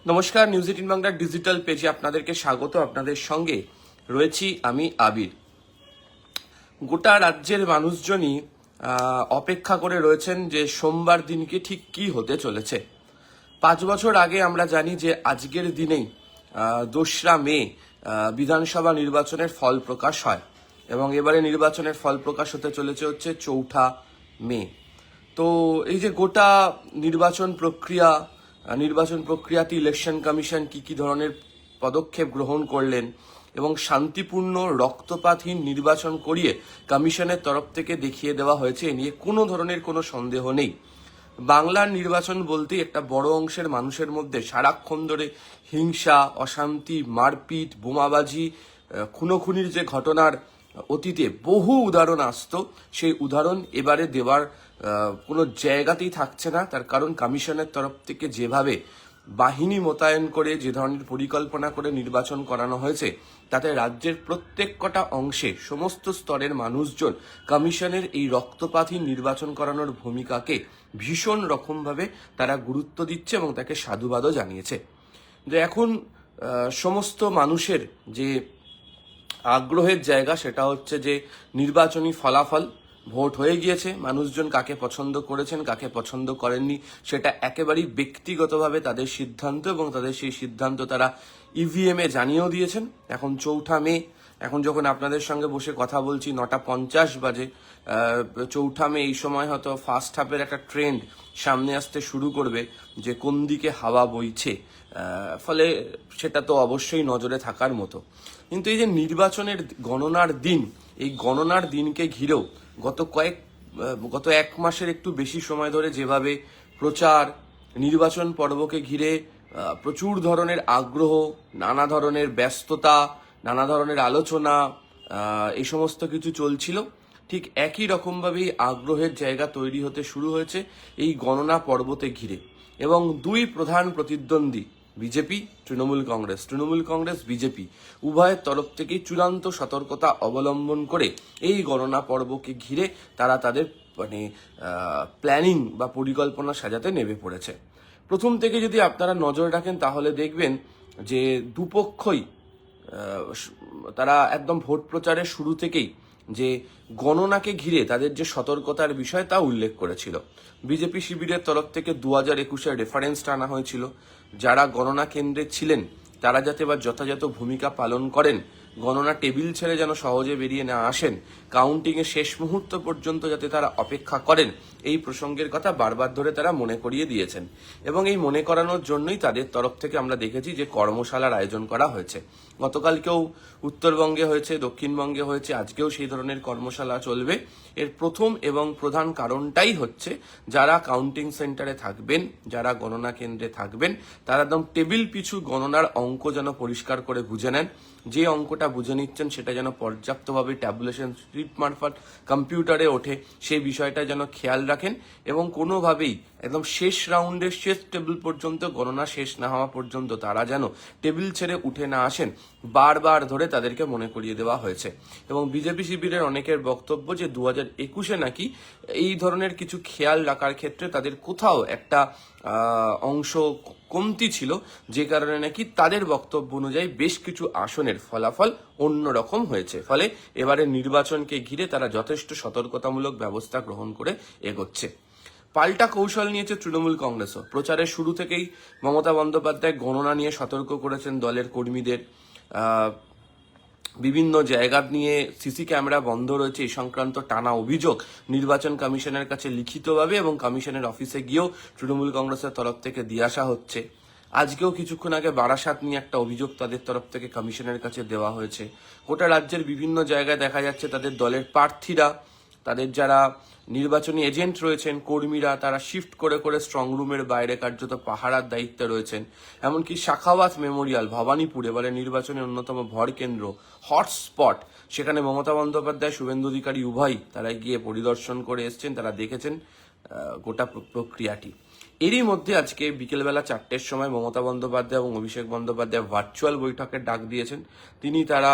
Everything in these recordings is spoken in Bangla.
নমস্কার, নিউজ 18 বাংলার ডিজিটাল পেজে আপনাদেরকে স্বাগত। আপনাদের সঙ্গে রয়েছি আমি আবির। গোটা রাজ্যের মানুষজনই অপেক্ষা করে রয়েছেন যে সোমবার দিনকে ঠিক কি হতে চলেছে। 5 বছর আগে আমরা জানি যে আজকের দিনেই 2রা মে বিধানসভা নির্বাচনের ফল প্রকাশ হয় এবং এবারে নির্বাচনের ফল প্রকাশ হতে চলেছে হচ্ছে 4ঠা মে। তো এই যে গোটা নির্বাচন প্রক্রিয়াতে ইলেকশন কমিশন কি ধরনের পদক্ষেপ গ্রহণ করলেন এবং শান্তিপূর্ণ রক্তপাতহীন নির্বাচন করিয়ে কমিশনের তরফ থেকে দেখিয়ে দেওয়া হয়েছে, এ নিয়ে কোনো ধরনের কোনো সন্দেহ নেই। বাংলার নির্বাচন বলতে একটা বড় অংশের মানুষের মধ্যে সারাক্ষণ ধরে হিংসা, অশান্তি, মারপিট, বোমাবাজি, খুনোখুনির যে ঘটনার অতীতে বহু উদাহরণ আসতো, সেই উদাহরণ এবারে দেওয়ার কোনো জায়গাতেই থাকছে না। তার কারণ কমিশনের তরফ থেকে যেভাবে বাহিনী মোতায়েন করে, যে ধরনের পরিকল্পনা করে নির্বাচন করানো হয়েছে, তাতে রাজ্যের প্রত্যেক কটা অংশে সমস্ত স্তরের মানুষজন কমিশনের এই রক্তপাতহীন নির্বাচন করানোর ভূমিকাকে ভীষণ রকমভাবে তারা গুরুত্ব দিচ্ছে এবং তাকে সাধুবাদও জানিয়েছে। যে এখন সমস্ত মানুষের যে আগ্রহের জায়গা সেটা হচ্ছে যে নির্বাচনী ফলাফল। ভোট হয়ে গিয়েছে, মানুষজন কাকে পছন্দ করেছেন কাকে পছন্দ করেননি সেটা একেবারেই ব্যক্তিগতভাবে তাদের সিদ্ধান্ত এবং তাদের সেই সিদ্ধান্ত তারা ইভিএম এ জানিয়েও দিয়েছেন। এখন 4ঠা মে, এখন যখন আপনাদের সঙ্গে বসে কথা বলছি 9টা 50 বাজে, 4ঠা মে, এই সময় হয়তো ফার্স্ট হাফের একটা ট্রেন্ড সামনে আসতে শুরু করবে যে কোন দিকে হাওয়া বইছে, ফলে সেটা তো অবশ্যই নজরে থাকার মতো। কিন্তু এই যে নির্বাচনের গণনার দিন, এই গণনার দিনকে ঘিরেও গত 1 মাসের একটু বেশি সময় ধরে যেভাবে প্রচার, নির্বাচন পর্বকে ঘিরে প্রচুর ধরনের আগ্রহ, নানা ধরনের ব্যস্ততা, নানা ধরনের আলোচনা, এই সমস্ত কিছু চলছিল, ঠিক একই রকমভাবেই আগ্রহের জায়গা তৈরি হতে শুরু হয়েছে এই গণনা পর্বতে ঘিরে। এবং 2 প্রধান প্রতিদ্বন্দ্বী তৃণমূল কংগ্রেস বিজেপি উভয়ের তরফ থেকেই চূড়ান্ত সতর্কতা অবলম্বন করে এই গণনা পর্বকে ঘিরে তারা তাদের প্ল্যানিং বা পরিকল্পনা সাজাতে নেমে পড়েছে। প্রথম থেকে যদি আপনারা নজর রাখেন তাহলে দেখবেন যে দুপক্ষই তারা একদম ভোট প্রচারের শুরু থেকেই যে গণনাকে ঘিরে তাদের যে সতর্কতার বিষয় তা উল্লেখ করেছিল। বিজেপি শিবিরের তরফ থেকে 2021-এর রেফারেন্স টানা হয়েছিল, যারা গণনা কেন্দ্রে ছিলেন তারা যাতে বা যথাযথ ভূমিকা পালন করেন, গণনা টেবিল ছেড়ে যেন সহজে বেরিয়ে না আসেন, কাউন্টিং এর শেষ মুহূর্ত পর্যন্ত যাতে তারা অপেক্ষা করেন, এই প্রসঙ্গের কথা বারবার ধরে তারা মনে করিয়ে দিয়েছেন। এবং এই মনে করানোর জন্যই তাদের তরফ থেকে আমরা দেখেছি যে কর্মশালার আয়োজন করা হয়েছে। গতকালকেও উত্তরবঙ্গে হয়েছে, দক্ষিণবঙ্গে হয়েছে, আজকেও সেই ধরনের কর্মশালা চলবে। এর প্রথম এবং প্রধান কারণটাই হচ্ছে যারা কাউন্টিং সেন্টারে থাকবেন, যারা গণনা কেন্দ্রে থাকবেন, তারা একদম টেবিল পিছু গণনার অঙ্ক যেন পরিষ্কার করে বুঝে নেন, যে অঙ্কটা বুঝে নিচ্ছেন সেটা যেন পর্যাপ্তভাবে ট্যাবুলেশন স্ক্রিপ্ট মারফত কম্পিউটারে ওঠে, সেই বিষয়টা যেন খেয়াল রাখেন এবং কোনোভাবেই একদম শেষ রাউন্ডের শেষ টেবিল পর্যন্ত, গণনা শেষ না হওয়া পর্যন্ত তারা যেন টেবিল ছেড়ে উঠে না আসেন, বারবার ধরে তাদেরকে মনে করিয়ে দেওয়া হয়েছে। এবং বিজেপি শিবিরের অনেকের বক্তব্য যে 2021-এ নাকি এই ধরনের কিছু খেয়াল রাখার ক্ষেত্রে তাদের কোথাও একটা অংশ কমতি ছিল, যে কারণে নাকি তাদের বক্তব্য অনুযায়ী বেশ কিছু আসনের ফলাফল অন্যরকম হয়েছে। ফলে এবারে নির্বাচনকে ঘিরে তারা যথেষ্ট সতর্কতামূলক ব্যবস্থা গ্রহণ করে এগোচ্ছে। পাল্টা কৌশল নিয়েছে তৃণমূল কংগ্রেসও। প্রচারের শুরু থেকেই মমতা বন্দ্যোপাধ্যায় গণনা নিয়ে সতর্ক করেছেন দলের কর্মীদের। বিভিন্ন জায়গা নিয়ে সিসি ক্যামেরা বন্ধ রয়েছে, এই সংক্রান্ত টানা অভিযোগ নির্বাচন কমিশনের কাছে লিখিতভাবে এবং কমিশনের অফিসে গিয়েও তৃণমূল কংগ্রেসের তরফ থেকে দিয়ে আসা হচ্ছে। আজকেও কিছুক্ষণ আগে বারাসাত নিয়ে একটা অভিযোগ তাদের তরফ থেকে কমিশনের কাছে দেওয়া হয়েছে। গোটা রাজ্যের বিভিন্ন জায়গায় দেখা যাচ্ছে তাদের দলের প্রার্থীরা, তাদের যারা নির্বাচনী এজেন্ট রয়েছেন, কর্মীরা, তারা শিফট করে করে স্ট্রং রুমের বাইরে কার্যত পাহারার দায়িত্বে রয়েছেন। এমনকি শাখাওয়াত মেমোরিয়াল ভবানীপুর এবারে নির্বাচনের অন্যতম ভর কেন্দ্র, হটস্পট, সেখানে মমতা বন্দ্যোপাধ্যায়, শুভেন্দু অধিকারী উভয়ই তারা গিয়ে পরিদর্শন করে এসছেন, তারা দেখেছেন গোটা প্রক্রিয়াটি। এরই মধ্যে আজকে বিকেলবেলা 4টের সময় মমতা বন্দ্যোপাধ্যায় এবং অভিষেক বন্দ্যোপাধ্যায় ভার্চুয়াল বৈঠকের ডাক দিয়েছেন। তারা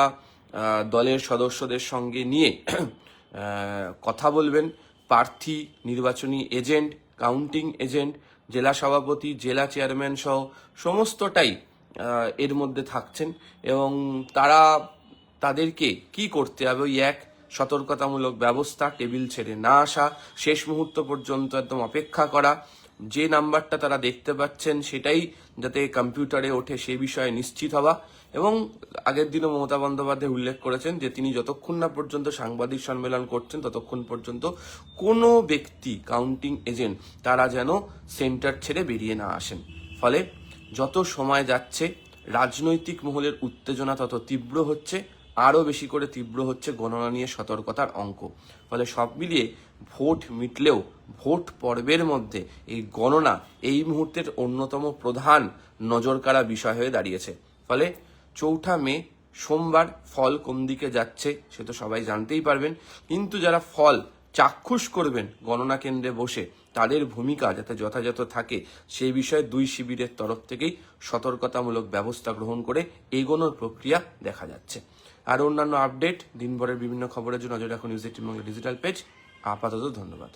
দলের সদস্যদের সঙ্গে নিয়ে কথা বলবেন। প্রার্থী, নির্বাচনী এজেন্ট, কাউন্টিং এজেন্ট, জেলা সভাপতি, জেলা চেয়ারম্যান সহ সমস্তটাই এর মধ্যে থাকছেন এবং তাদেরকে কি করতে হবে, ওই এক সতর্কতামূলক ব্যবস্থা, টেবিল ছেড়ে না আসা, শেষ মুহূর্ত পর্যন্ত একদম অপেক্ষা করা, যে নাম্বারটা তারা দেখতে পাচ্ছেন সেটাই যাতে কম্পিউটারে ওঠে সে বিষয়ে নিশ্চিত হওয়া। এবং আগের দিনও মমতা বন্দ্যোপাধ্যায় উল্লেখ করেছেন যে তিনি যতক্ষণ না পর্যন্ত সাংবাদিক সম্মেলন করছেন ততক্ষণ পর্যন্ত কোনো ব্যক্তি, কাউন্টিং এজেন্ট তারা যেন সেন্টার ছেড়ে বেরিয়ে না আসেন। ফলে যত সময় যাচ্ছে রাজনৈতিক মহলের উত্তেজনা তত তীব্র হচ্ছে, আরও বেশি করে তীব্র হচ্ছে গণনা নিয়ে সতর্কতার অঙ্ক। ফলে সব মিলিয়ে ভোট মিটলেও ভোট পর্বের মধ্যে এই গণনা এই মুহূর্তের অন্যতম প্রধান নজরকাড়া বিষয় হয়ে দাঁড়িয়েছে। ফলে 4 মে সোমবার ফল কোন দিকে যাচ্ছে সে তো সবাই জানতেই পারবেন, কিন্তু যারা ফল চাক্ষুষ করবেন গণনা কেন্দ্রে বসে তাদের ভূমিকা যাতে যথাযথ থাকে সেই বিষয়ে দুই শিবিরের তরফ থেকেই সতর্কতামূলক ব্যবস্থা গ্রহণ করে এগোনোর প্রক্রিয়া দেখা যাচ্ছে। আর অন্যান্য আপডেট দিনভরের বিভিন্ন খবরের জন্য নজর রাখুন নিউজ 18 বাংলা ডিজিটাল পেজ। আপাতত ধন্যবাদ।